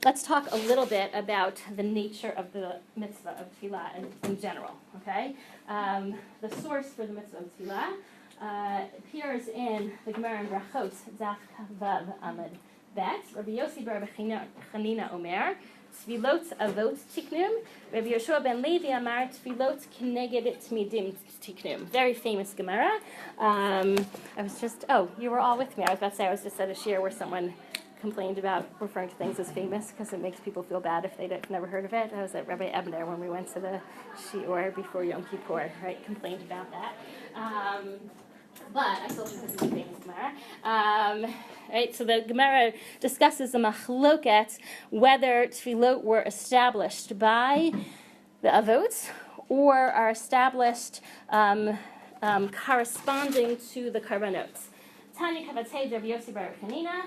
let's talk a little bit about the nature of the mitzvah of tefillah in general, okay? The source for the mitzvah of tefillah appears in the Gemara in Brachot, Daf Vav Amud Bet. Rabbi Yossi bar Chanina Omer, Tefillot avot tiknum. Rabbi Yehoshua ben Levi Amar Tefillot kineged tmidim tiknum. Very famous Gemara. I was just, you were all with me. I was about to say, I was just at a shiur where someone complained about referring to things as famous because it makes people feel bad if they've never heard of it. I was at Rabbi Ebner when we went to the shiur before Yom Kippur, right? Complained about that. But I still think this is a famous Gemara. Right, so the Gemara discusses the machloket, whether tefillot were established by the avot or are established corresponding to the karbanot. Tanya kavatei Rabbi Yossi bar Chanina,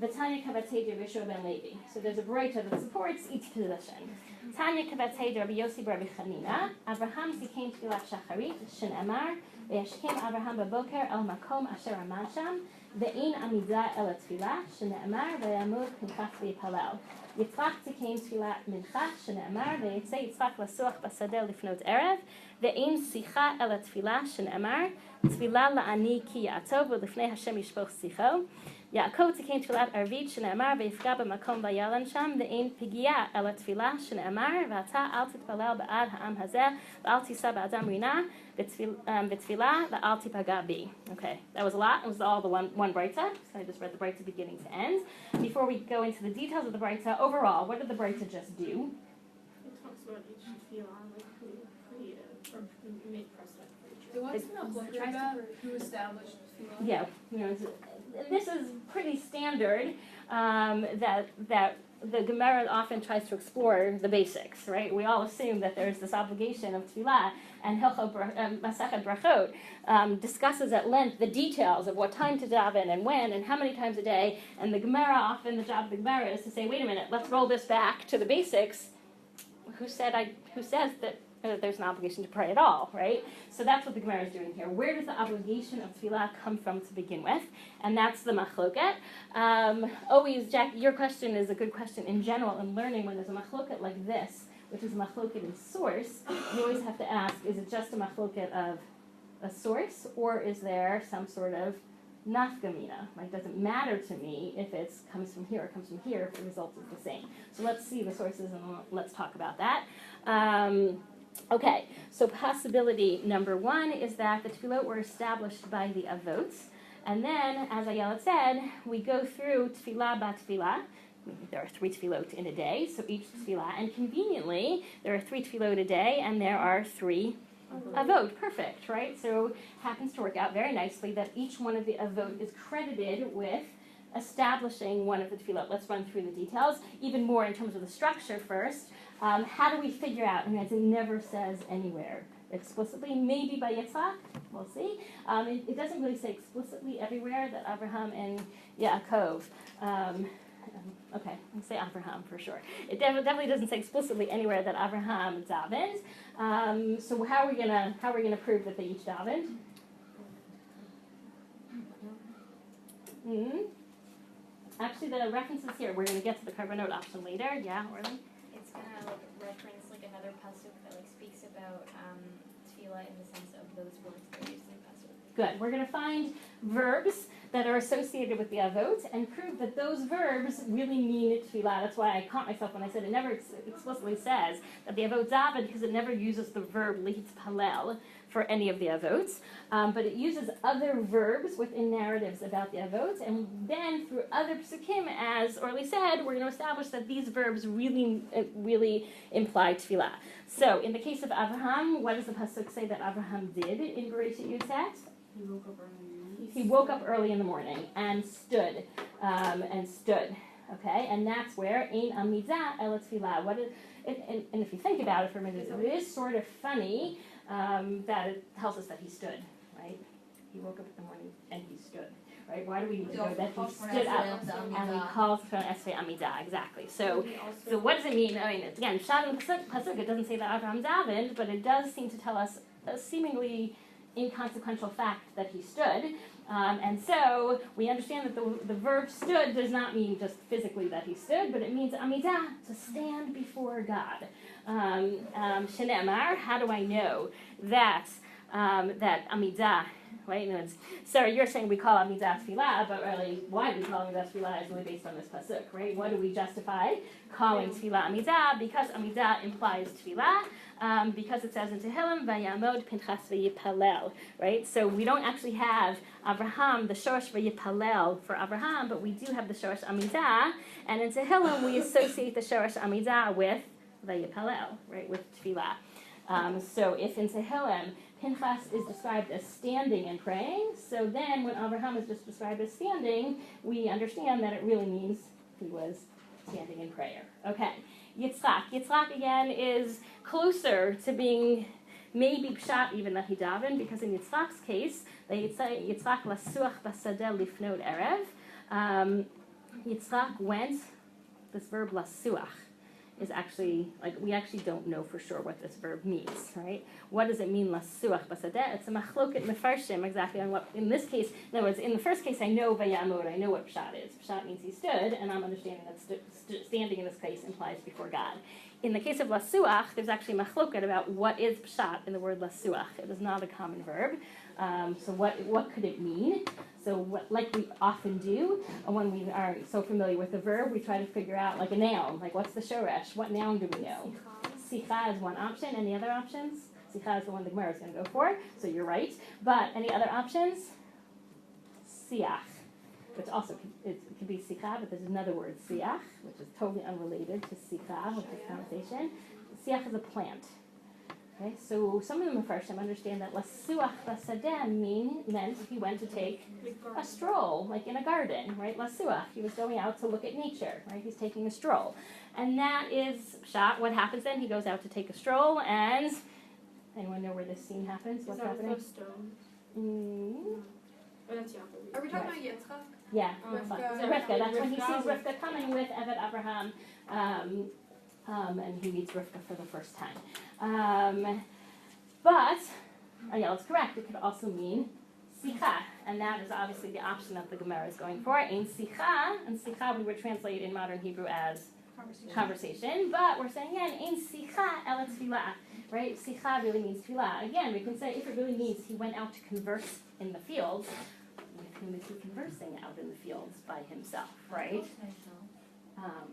Tanya kavatei Rabbi Yehoshua ben Levi. So there's a braita that supports each position. Tanya kavatei Rabbi Yossi bar Chanina, Abraham zikain tefillat shacharit, shenemar, וישכם אברהם בבוקר אל מקום אשר עמד שם, ואין עמידה אל התפילה, שנאמר, ויעמוד פנחס ויתפלל. יצחק תיקן תפילת מנחה, שנאמר, ויצא יצחק לסוח בשדה לפנות ערב, ואין שיחה אל התפילה, שנאמר, תפילה לעני כי יעטוב, ולפני השם ישפוך שיחו. יעקב תיקן תפילת ערבית, שנאמר, ויפגע במקום וילן שם, ואין פגיעה אל התפילה, שנאמר, ואתה אל תתפלל בעד העם הזה, ואל תישא באדם רינה, בתפילה, ואל תיפגע בי. Okay, that was a lot. It was all the one braita. So I just read the braita beginning to end. Before we go into the details of the braita, overall, what did the braita just do? It talks about each tefillah, like who made precedent for each. So what's the about who established tefillah? Yeah, this is pretty standard. That the Gemara often tries to explore the basics, right? We all assume that there's this obligation of tefillah, and Masechet Brachot discusses at length the details of what time to daven and when and how many times a day. And the Gemara, often the job of the Gemara is to say, wait a minute, let's roll this back to the basics. Who says that there's an obligation to pray at all, right? So that's what the Gemara is doing here. Where does the obligation of tefillah come from to begin with? And that's the machloket. Always, Jack, your question is a good question in general in learning. When there's a machloket like this, which is a machloket in source, you always have to ask, is it just a machloket of a source, or is there some sort of nafkamina? Like, does it matter to me if it comes from here or comes from here if the result is the same? So let's see the sources and let's talk about that. Okay, so possibility number one is that the tefillot were established by the avot, and then, as Ayelet said, we go through tefillah ba tefillah. There are 3 tefillot in a day, so each tefillah, and conveniently, there are 3 tefillot a day, and there are 3 avot. Perfect, right? So it happens to work out very nicely that each one of the avot is credited with establishing one of the tefillot. Let's run through the details, even more in terms of the structure first. How do we figure out? I mean, it never says anywhere explicitly, maybe by Yitzhak, we'll see. It doesn't really say explicitly everywhere that Abraham and Yaakov, okay, I'll say Abraham for sure. It definitely doesn't say explicitly anywhere that Abraham davened. So how are we gonna prove that they each davened? Actually, the references here, we're going to get to the karbanot option later. Yeah, Orly? It's going to reference another pasuk that speaks about tefillah in the sense of those words that are used in the pasuk. Good. We're going to find verbs that are associated with the avot and prove that those verbs really mean tefillah. That's why I caught myself when I said it never explicitly says that the avot daven, because it never uses the verb lihitzpalel for any of the avots, but it uses other verbs within narratives about the avot, and then through other psukim, as Orly said, we're going to establish that these verbs really imply tefillah. So, in the case of Abraham, what does the pasuk say that Abraham did in Bereshit Yutet? He woke up early in the morning and stood, okay, and that's where ein amidah el tefillah. And if you think about it for a minute, it is sort of funny that it tells us that he stood, right? He woke up in the morning and he stood, right? Why do we need to know that he stood up and we call for Esrei Amidah? Exactly. So what does it mean? I mean, again, Shad and Pasuk, it doesn't say that Abraham davened, but it does seem to tell us a seemingly inconsequential fact that he stood. And so we understand that the verb stood does not mean just physically that he stood, but it means amidah, to stand before God. Shene'emar, how do I know that that amidah, right? No, so you're saying we call amidah tefillah, but really, why do we call amidah tefillah is really based on this pasuk, right? What do we justify calling tefillah amidah? Because amidah implies tefillah. Because it says in Tehillim, Vayamod Pinchas V'Yipalel, right? So we don't actually have Abraham, the Shorosh V'Yipalel for Abraham, but we do have the Shorosh Amidah, and in Tehillim we associate the Shorosh Amidah with V'Yipalel, right, with Tefillah. So if in Tehillim Pinchas is described as standing and praying, so then when Abraham is just described as standing, we understand that it really means he was standing in prayer. Okay. Yitzchak again is closer to being maybe pshat even that he davened, because in Yitzchak's case, Yitzchak lasuach basadeh lifnot erev. Yitzchak went. This verb lasuach is actually, like, we actually don't know for sure what this verb means, right? What does it mean, lasuach basadeh? It's a machloket mefarshim, exactly on what, in this case, in other words, in the first case, I know vayamod, I know what pshat is. Pshat means he stood, and I'm understanding that standing in this case implies before God. In the case of lasuach, there's actually machloket about what is pshat in the word lasuach. It is not a common verb. So what could it mean? So like we often do, when we aren't so familiar with the verb, we try to figure out like a noun, like what's the shoresh? What noun do we know? Sicha is one option. Any other options? Sicha is the one the Gemara is going to go for, so you're right. But any other options? Siach, which also it could be sicha, but there's another word, siach, which is totally unrelated to sicha, with this conversation. Siach is a plant. Okay, so some of the Mefarshim understand that lasuach basadeh meant he went to take a stroll, like in a garden, right? Lasuach, he was going out to look at nature, right? He's taking a stroll. And that is pshat. What happens then? He goes out to take a stroll, and anyone know where this scene happens? What's happening? Oh, that's Yaakov. Are we talking about Yitzchak? Yeah, Rivka. That's when he sees Rivka coming with Evet Abraham, and he meets Rivka for the first time. But Ariel is correct. It could also mean sicha, and that is obviously the option that the Gemara is going for. Ein sicha, and sicha we would translate in modern Hebrew as conversation, but we're saying again, ein sicha el tefillah, right? Sicha really means tefillah. Again, we can say if it really means he went out to converse in the fields, with whom is he conversing out in the fields by himself, right?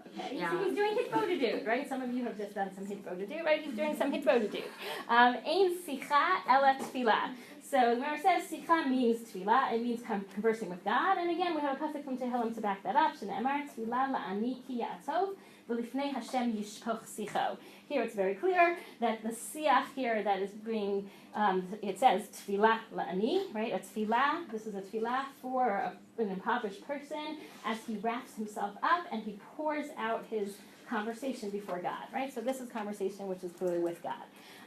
Okay, Yeah. so he's doing hitbodedut, right? Some of you have just done some hitbodedut, right? He's doing some hitbodedut. Ein sicha ela tefillah. So the Gemara says sicha means tefillah. It means conversing with God. And again, we have a pasuk from Tehillim to back that up. Shene'emar tefillah la'ani ki ya'atov v'lifnei Hashem yishpoch sicho. Here it's very clear that the siach here that is being, it says tefillah la'ani, right? A tefillah, this is a tefillah for an impoverished person as he wraps himself up and he pours out his conversation before God, right? So this is conversation which is clearly with God.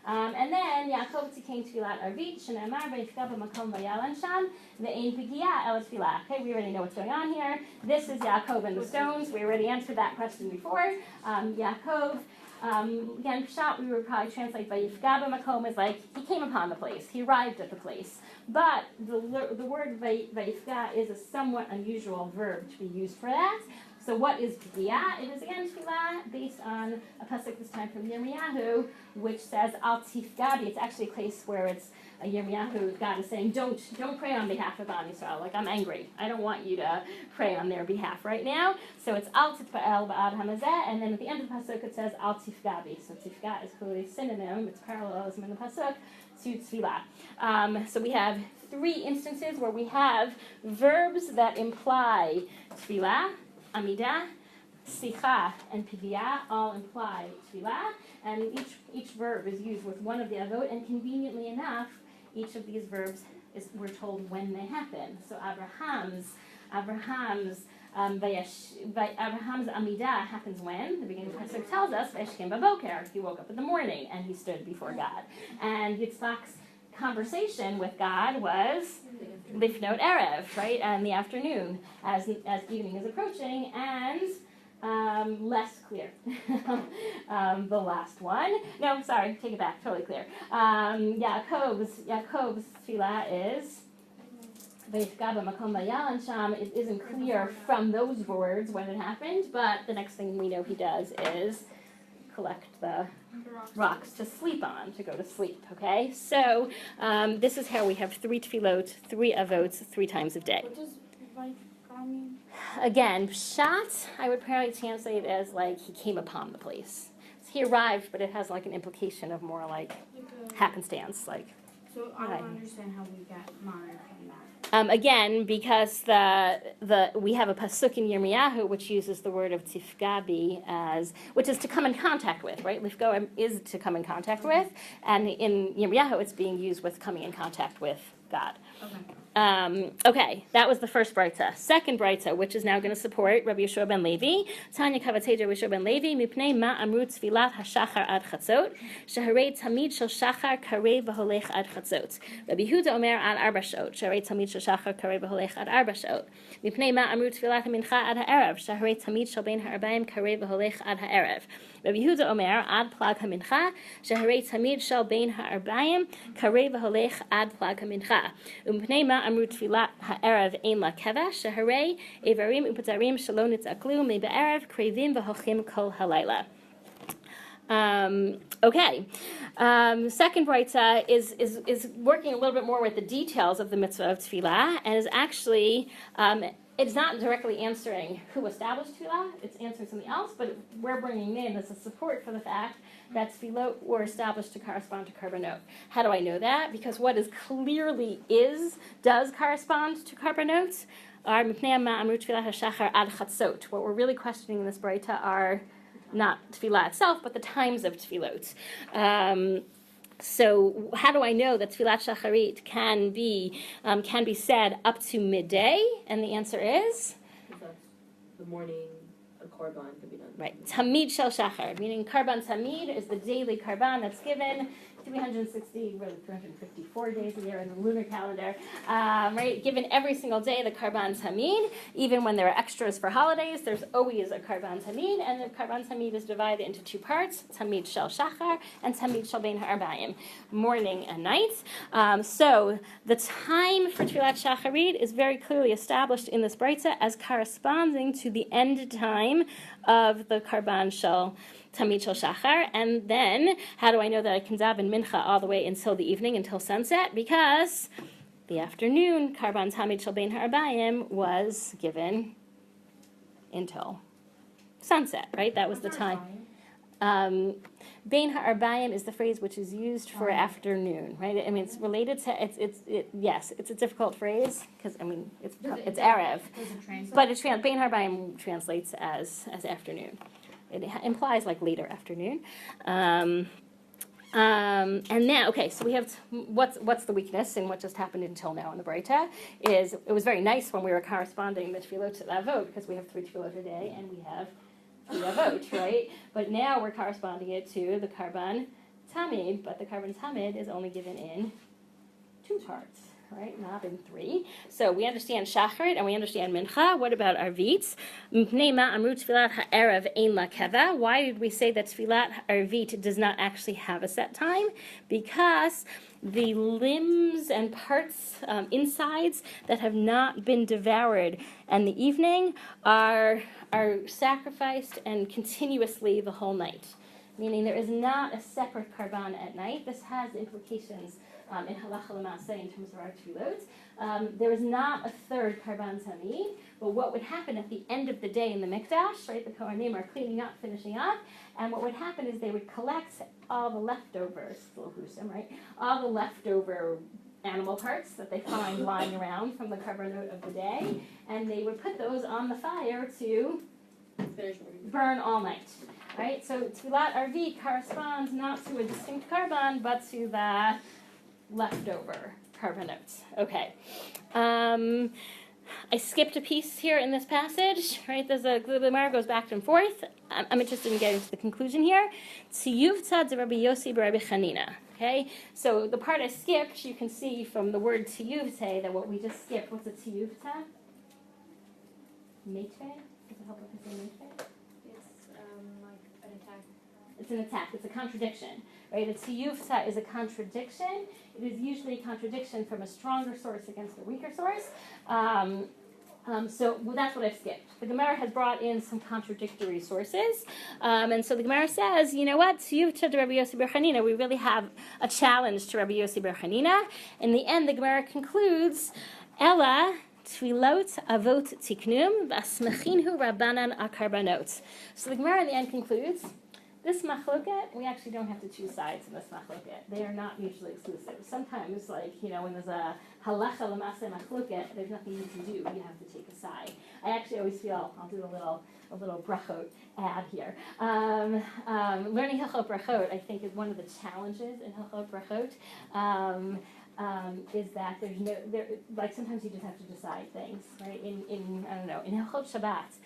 And then Yaakov tzikein tefillat arvit shene'emar v'yifka b'makom v'yalan sham ve'ein pigia el tefillah. Okay, we already know what's going on here. This is Yaakov and the stones. We already answered that question before. Yaakov, again, pshat we would probably translate v'yifka b'makom is like he came upon the place, he arrived at the place. But the word v'yifka is a somewhat unusual verb to be used for that. So what is tefillah? It is again tefillah based on a pasuk this time from Yirmiyahu, which says al tifgadi. It's actually a place where it's Yirmiyahu, God is saying, don't pray on behalf of Am Yisrael. Like, I'm angry. I don't want you to pray on their behalf right now. So it's al titpa'el ba'ad hamazeh, and then at the end of the pasuk it says al tifgabi. So tifga is clearly a synonym. It's parallelism in the pasuk to tefillah. So we have 3 instances where we have verbs that imply tefillah, amidah, sicha, and piviyah all imply tefillah, and each verb is used with one of the avot, and conveniently enough, each of these verbs we're told when they happen. So Abraham's amidah happens when? The beginning of the pasuk tells us, V'eshkem baboker, he woke up in the morning and he stood before God. And Yitzchak's conversation with God was lifnot erev, right, in the afternoon, as evening is approaching, and less clear. The last one. No, sorry, take it back. Totally clear. Yaakov's tefillah is Vayifga b'makom vayal and sham, it isn't clear from those words when it happened, but the next thing we know he does is collect the rocks to sleep on, to go to sleep, okay? So this is how we have 3 tefillot, 3 avot, 3 times a day. What does Vayifga mean? Again, pshat, I would probably translate it as like he came upon the place. So he arrived, but it has like an implication of more like happenstance, like. So I don't understand how we get Mara from that. Again, because we have a pasuk in Yirmiyahu which uses the word of tifgabi as, which is to come in contact with, right? Lifgo is to come in contact with, and in Yirmiyahu it's being used with coming in contact with God. Okay, that was the first brayta. Second brayta, which is now going to support Rabbi Yeshua ben Levi. Tanya kavatei Rabbi Yeshua ben Levi, mipnei ma amru tfilat hashachar ad chatzot, sheharei tamid shel shachar karei v'holech ad chatzot. Rabbi Yehuda omer ad arba shot, sheharei tamid shel shachar karei v'holech ad arba shot. Mipnei ma amru tfilat mincha ad ha'erev, sheharei tamid shel bein ha'arbaim karei v'holech ad ha'erev. Rabbi Yehuda omer ad plag hamincha, sheharei tamid shel bein ha'arbaim karei v'holech ad plag hamincha. Umpnei ma amru tfilat ha'erev ein la kevesh, sheharei evarim upatarim shelo nitzaklu me be'erev krevim v'hochim kol halayla. Okay. Second brayta is working a little bit more with the details of the mitzvah of tefillah, and is actually it's not directly answering who established tefillah, it's answering something else, but we're bringing in as a support for the fact that tefillot were established to correspond to karbanot. How do I know that? Because what is clearly does correspond to karbanot are mipnei ma amru tefillah hashachar ad chatzot. What we're really questioning in this brayta are not tefillah itself, but the times of tefillot. So how do I know that tefillat shacharit can be said up to midday? And the answer is? That's the morning a korban could be done. Right. Tamid shel shachar, meaning karban tamid is the daily karban that's given 354 days a year in the lunar calendar, right? Given every single day the karban tamid, even when there are extras for holidays, there's always a karban tamid, and the karban tamid is divided into 2 parts: tamid shel shachar and tamid shel bein ha'arbaim, morning and night. So the time for tefillat shacharit is very clearly established in this brayta as corresponding to the end time of the karban shel tamid shel shachar. And then, how do I know that I can daven mincha all the way until the evening, until sunset? Because the afternoon karban tamid shel bein ha'arbaim was given until sunset, right? That was the time. Bein ha'arbaim is the phrase which is used for afternoon, right? I mean, it's related to yes, it's a difficult phrase because it's Erev, but bein ha'arbaim translates as afternoon. It implies like later afternoon. And now, okay, so we have what's the weakness in what just happened until now in the brayta is it was very nice when we were corresponding the tefillot to the avot because we have 3 tefillot a day and we have 3 avot, right? But now we're corresponding it to the karban tamid, but the karban tamid is only given in 2 parts, right? Not in 3. So we understand shacharit and we understand mincha. What about arvit? Mipnei ma amru tefillat ha'erev ein la keva. Why did we say that tefillat arvit does not actually have a set time? Because the limbs and parts, insides that have not been devoured in the evening are sacrificed and continuously the whole night. Meaning there is not a separate karban at night. This has implications in halacha l'maaseh in terms of our tefillot. There is not a 3rd karban tamid, but what would happen at the end of the day in the mikdash, right? The kohanim are cleaning up, finishing up, and what would happen is they would collect all the leftovers, right? All the leftover animal parts that they find lying around from the karbanot of the day, and they would put those on the fire to burn all night. Right? So tefillat arvit corresponds not to a distinct karban, but to the leftover karbanot. Okay. I skipped a piece here in this passage, right? The Gemara goes back and forth. I'm interested in getting to the conclusion here. Tiyuvta de Rabbi Yossi b'Rabbi Chanina. Okay? So the part I skipped, you can see from the word tiyuvte that what we just skipped, what's a tiyuvta? Meitve? Does it help if I say meitve? It's like an attack. It's an attack. It's a contradiction, right? A tiyufta is a contradiction. It is usually a contradiction from a stronger source against a weaker source. So that's what I've skipped. The Gemara has brought in some contradictory sources. And so the Gemara says, you know what? Tiyufta to Rabbi Yossi bar Chanina. We really have a challenge to Rabbi Yossi bar Chanina. In the end, the Gemara concludes, Ella Tfilot avot tiknum v'asmechinhu rabbanan akarbanot. So the Gemara in the end concludes, this machloket, we actually don't have to choose sides in this machloket. They are not mutually exclusive. Sometimes, like, when there's a halacha l'maseh machloket, there's nothing you can do. You have to take a side. I actually always feel, I'll do a little brachot ad here. Learning Hilchot Brachot, I think, is one of the challenges in Hilchot Brachot. Is that like sometimes you just have to decide things, right? In Hilchot Shabbat,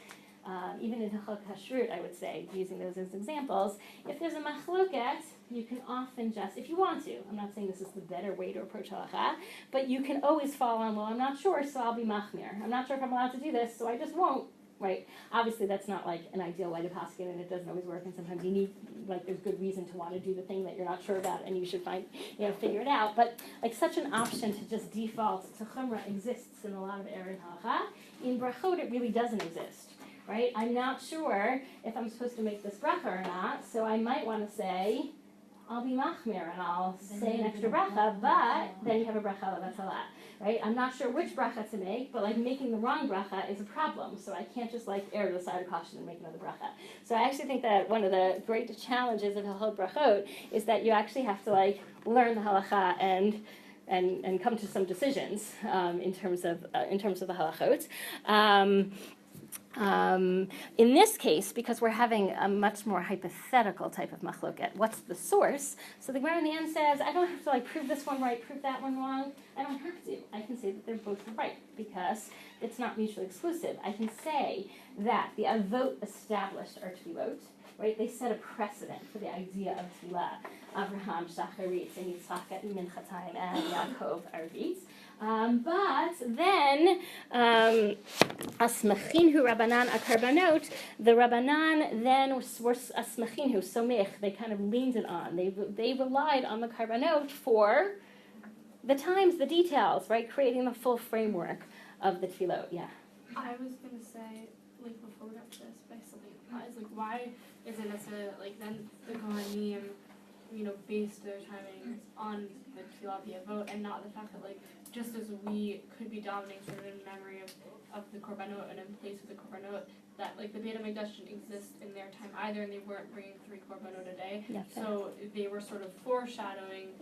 even in Hilchot Kashrut, I would say, using those as examples, if there's a machloket, you can often just, if you want to, I'm not saying this is the better way to approach halacha, but you can always fall on, well, I'm not sure, so I'll be machmir. I'm not sure if I'm allowed to do this, so I just won't. Right? Obviously, that's not like an ideal way to paskin, and it doesn't always work. And sometimes you need, there's good reason to want to do the thing that you're not sure about, and you should figure it out. But such an option to just default to chumrah exists in a lot of Erev halacha. In brachot, it really doesn't exist. Right? I'm not sure if I'm supposed to make this bracha or not, so I might want to say, I'll be machmir and I'll say an extra bracha, but then you have a bracha levatala, right? I'm not sure which bracha to make, but making the wrong bracha is a problem, so I can't just err to the side of caution and make another bracha. So I actually think that one of the great challenges of Hilchot Brachot is that you actually have to learn the halacha and come to some decisions in terms of the halachot. In this case, because we're having a much more hypothetical type of machloket, what's the source? So the Gemara in the end says, I don't have to prove this one right, prove that one wrong. I don't have to. I can say that they're both right because it's not mutually exclusive. I can say that the avot established our tefillot, right? They set a precedent for the idea of tefillah. Abraham, Shacharit, and Yitzchak, and Minchatayim, and Yaakov, Arvit. But then, asmachinhu Rabbanan akarbanot, the Rabbanan then were asmachinhu, somech, they kind of leaned it on. They relied on the karbanot for the times, the details, right? Creating the full framework of the tefillot, yeah. I was going to say, before we got to this, by something applies, why isn't it then the Kohanim, based their timings on the tefillah via vote, and not the fact that just as we could be dominating sort of in memory of the korbanot and in place of the korbanot, that the Beit HaMikdash didn't exist in their time either, and they weren't bringing 3 korbanot a day. Yeah, so they were sort of foreshadowing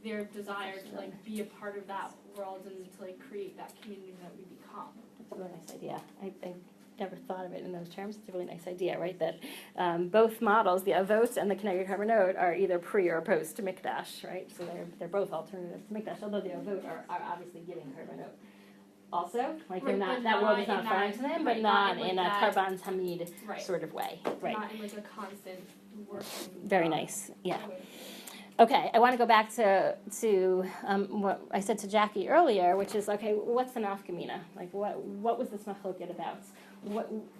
their desire to be a part of that world and to create that community that we become. That's a really nice idea. I never thought of it in those terms. It's a really nice idea, right? That both models, the avot and the Keneged Karbanot, are either pre or post to Mikdash, right? So they're both alternatives to Mikdash, although the avot are obviously giving Karbanot. Also, they're not, that world is not foreign to them, but not in a Karban Tamid sort of way. Right. Not in a constant working. Very nice, yeah. Okay, I want to go back to what I said to Jackie earlier, which is, okay, what's the nafkamina? What was this machloket about?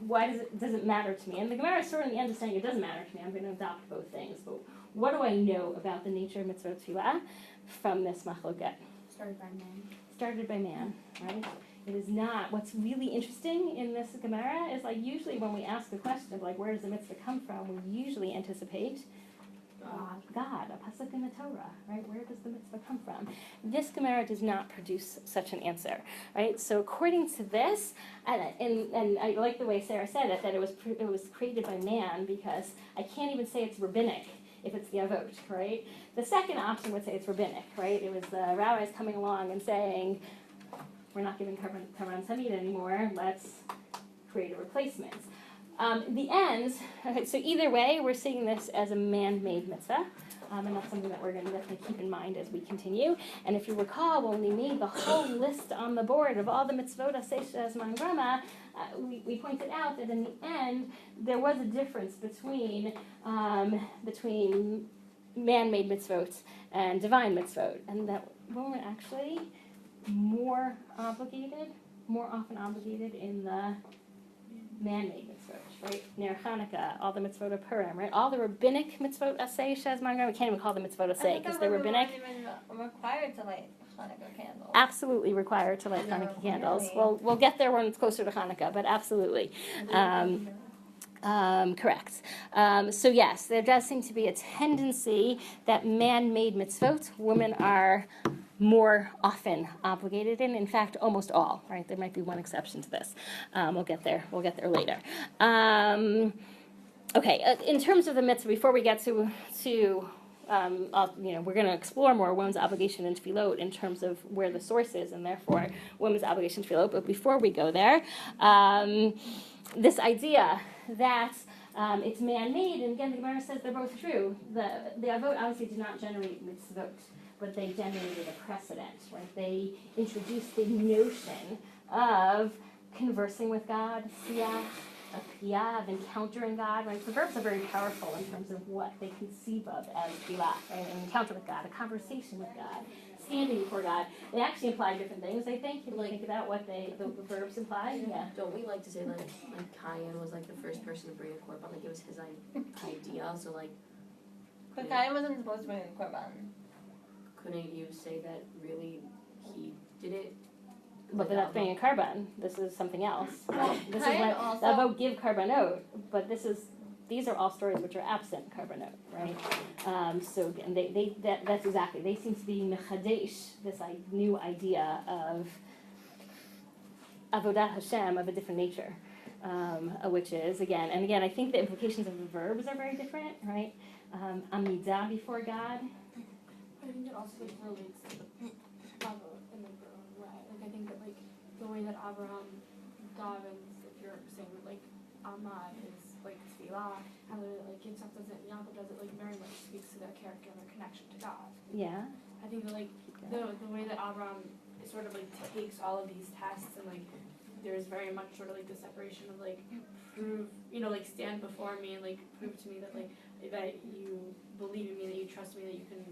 Why does it matter to me? And the Gemara is sort of in the end of saying it doesn't matter to me. I'm going to adopt both things. But what do I know about the nature of mitzvot tefillah from this machloket? Started by man, right? It is not. What's really interesting in this Gemara is usually when we ask the question of where does the mitzvah come from, we usually anticipate God, a pasuk in the Torah, right? Where does the mitzvah come from? This Gemara does not produce such an answer, right? So according to this, and I like the way Sarah said it, that it was created by man, because I can't even say it's rabbinic if it's the avot, right? The second option would say it's rabbinic, right? It was the rabbis coming along and saying, we're not giving Karban Tamid anymore, let's create a replacement. The end, okay, so either way, we're seeing this as a man-made mitzvah, and that's something that we're going to definitely keep in mind as we continue. And if you recall, when we made the whole list on the board of all the mitzvot as mangrama, we pointed out that in the end, there was a difference between man-made mitzvot and divine mitzvot, and that women were actually more often obligated in the man-made mitzvot, right? Ner Hanukkah, all the mitzvot of Purim, right? All the rabbinic mitzvot asay, Shazman, we can't even call them mitzvot asay because they're rabbinic. Required to light Hanukkah candles. Absolutely required to light Hanukkah candles. Really? Well, we'll get there when it's closer to Hanukkah, but absolutely. Correct. So yes, there does seem to be a tendency that man-made mitzvot, women are more often obligated in fact, almost all, right? There might be one exception to this. We'll get there later. Okay, in terms of the mitzvah, before we get to we're going to explore more women's obligation in tefillot in terms of where the source is, and therefore women's obligation in tefillot. But before we go there, this idea that it's man-made, and again, the Gemara says they're both true. The avot obviously did not generate mitzvot, but they generated a precedent, right? They introduced the notion of conversing with God, siyah, of encountering God, right? So verbs are very powerful in terms of what they conceive of as tefillah, right? An encounter with God, a conversation with God, standing before God. They actually imply different things, I think. You think about what the verbs imply. Yeah. Don't we like to say like Cain was like the first person to bring a korban, like it was his idea, so like. But Cain wasn't supposed to bring a korban. Couldn't you say that really he did it? But that's bringing a carbon. This is something else. This is Cain when also- the avot give carbonot, but these are all stories which are absent carbonot, right? So and that's exactly. They seem to be mechadesh, this new idea of avodat Hashem of a different nature, which is again and again. I think the implications of the verbs are very different, right? Amidah before God. I think it also relates to the avot in their own way. Like I think that like the way that Abraham davens, if you're saying that like Amma is like tefillah, and the way that like Yitzhak does it, and Yaakov does it, like very much speaks to their character and their connection to God. Yeah. I think that like the way that Abraham sort of like takes all of these tests and like there's very much sort of like the separation of like prove, like stand before me and like prove to me that like that you believe in me, that you trust me, that you can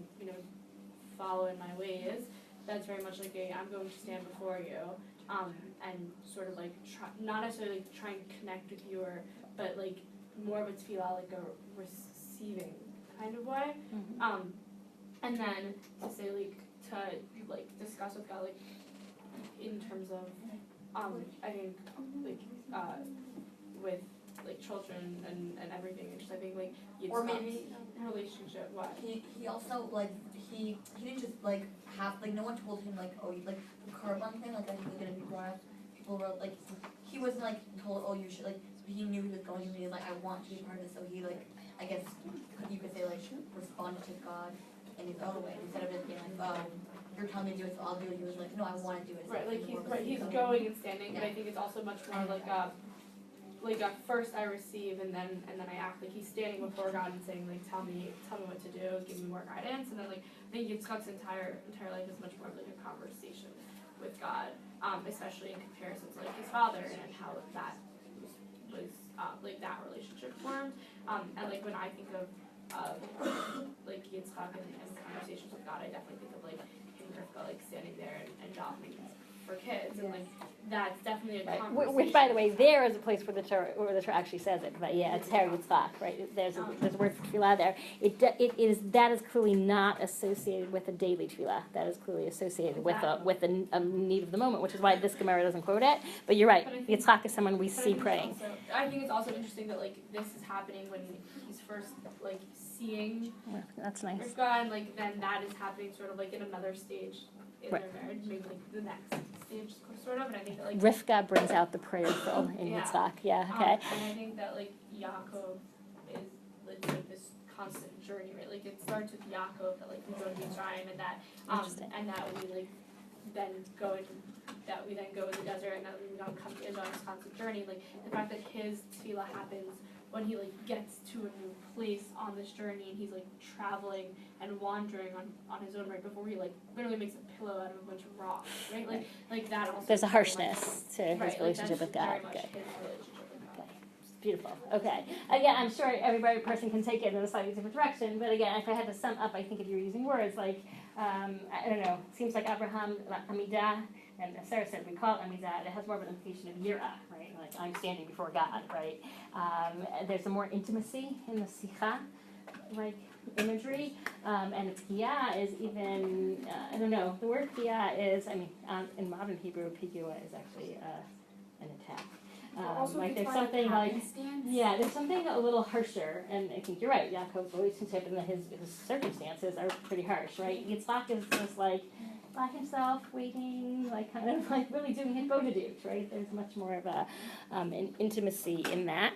follow in my ways. That's very much like I'm going to stand before you and sort of like not necessarily like try and connect with you but like more of a tefillah, like a receiving kind of way. Mm-hmm. And then to say to discuss with God like in terms of I think like with like children and everything, and just I think like Or maybe relationship. What? he also he didn't just have no one told him the korban thing that he was gonna be brought up. People were he wasn't told you should he knew he was going to be I want to be part of it, so he I guess you could say responded to God in his own way instead of just being you're telling me to do it, so I'll do it. He was no, I want to do it. Right, he's going and standing, but I think it's also much more first I receive and then I act. He's standing before God and saying tell me what to do, give me more guidance, and then I think Yitzchak's entire life is much more of a conversation with God, especially in comparison to his father and how that was that relationship formed. And when I think of Yitzchak and conversations with God, I definitely think of him and Rivka standing there and adopting for kids, and that's definitely a conversation. Which, by the way, there is a place where the Torah actually says it. But yeah, it's Ter Yitzchak, right? There's a word for tefillah there. That is clearly not associated with a daily tefillah. That is clearly associated with a need of the moment, which is why this Gemara doesn't quote it. But you're right. Yitzchak is someone we see praying. I think it's also interesting that this is happening when he's first seeing. Yeah, that's nice. Rivka, and then that is happening sort of in another stage in their marriage, maybe the next stage sort of, and I think that Rivka brings out the prayerful in Yitzchak. Yeah, okay. And I think that Yaakov is this constant journey, right? It starts with Yaakov that we go to Mitzrayim and that we then go in the desert and that we don't come to Israel on this constant journey. The fact that his tefillah happens when he gets to a new place on this journey and he's traveling and wandering on his own right before he literally makes a pillow out of a bunch of rocks, right? That also there's a harshness to his relationship with God. Very much Good. his relationship with God. Beautiful. Okay. Again, I'm sure every person can take it in a slightly different direction, but again, if I had to sum up, I think if you're using words I don't know, seems like Abraham, Amidah, And as Sarah said, we call it amizad, it has more of an implication of yira, right? Like I'm standing before God, right? There's a more intimacy in the sikha, like imagery, and tkiya is even, I don't know, the word tkiya is, in modern Hebrew, pigua is actually an attack. Also, Like if there's it's by, something like, happenstance. yeah, there's something a little harsher, and I think you're right, Yaakov's relationship and his circumstances are pretty harsh, right? Yitzchak is just like, by himself, waiting, like kind of like really doing his bodedut, right? There's much more of a an intimacy in that.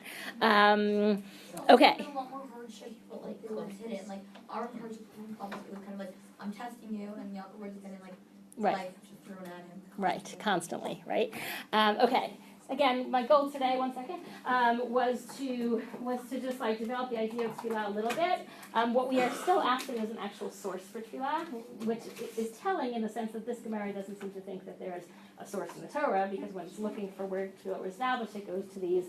Okay. There's a lot more hardship, but like they were hidden. Like our hardship obviously was kind of like, I'm testing you, and Yaakov was getting like life just thrown at him. Right, constantly, right? Okay. Again, my goal today, was to just like develop the idea of tefillah a little bit. What we are still asking is an actual source for tefillah, which is telling in the sense that this Gemara doesn't seem to think that there is a source in the Torah, because when it's looking for where tefillah was established, it goes to these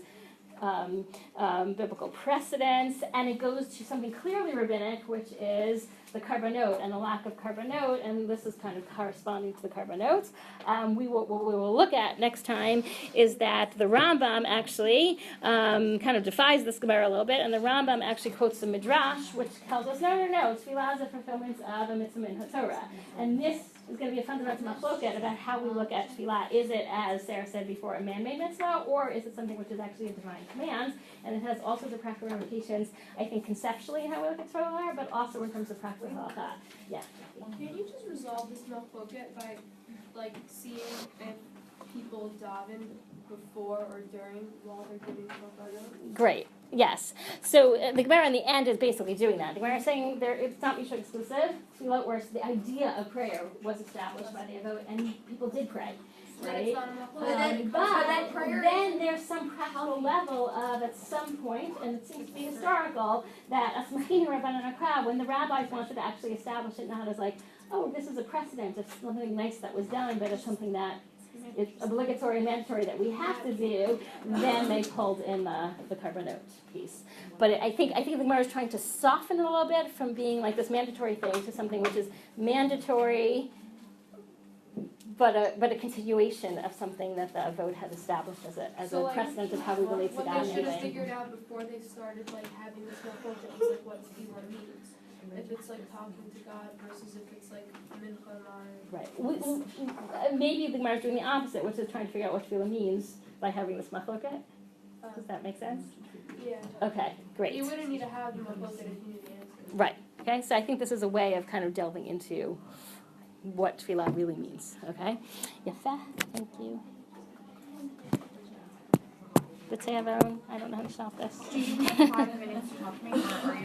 biblical precedents, and it goes to something clearly rabbinic, which is the karbanot and the lack of karbanot, and this is kind of corresponding to the karbanot. What we will look at next time is that the Rambam actually kind of defies this Gemara a little bit, and the Rambam actually quotes the Midrash, which tells us, no, tefillah is a fulfillment of a mitzvah in HaTorah. And this is going to be a fundamental machloket about how we look at tefillah. Is it, as Sarah said before, a man-made mitzvah, or is it something which is actually a divine command? And it has all sorts of practical ramifications, I think, conceptually in how we look at tefillah, but also in terms of practical halakha. Yeah. Can you just resolve this machloket by, like, seeing if people daven before or during while they're giving korbanot? Great. Yes. So the Gemara in the end is basically doing that. The Gemara is saying it's not mutually exclusive. Tefillah, where the idea of prayer was established by the Avot, and people did pray. Right? But then there's some practical level of, at some point, and it seems to be historical, that Asmachinu Rabbanan Akra, when the rabbis wanted to actually establish it not as like, oh, this is a precedent of something nice that was done, but as something that is obligatory and mandatory that we have to do, then they pulled in the karbanot piece. But I think the Gemara is trying to soften it a little bit from being like this mandatory thing to something which is mandatory, but a continuation of something that the Avot had established as a precedent of how we relate to God. What they should have figured out before they started like having this machloket was like what tefillah means. If it's like talking to God versus if it's like mincha. Right. Maybe the Gemara is doing the opposite, which is trying to figure out what tefillah means by having this machloket. Does that make sense? Yeah. Okay, great. You wouldn't need to have the machloket if you knew the answer. Right. Okay, so I think this is a way of kind of delving into what tefillah really means. Okay? Yafeh, thank you. I don't know how to stop this. Do you have 5 minutes to talk to me, or are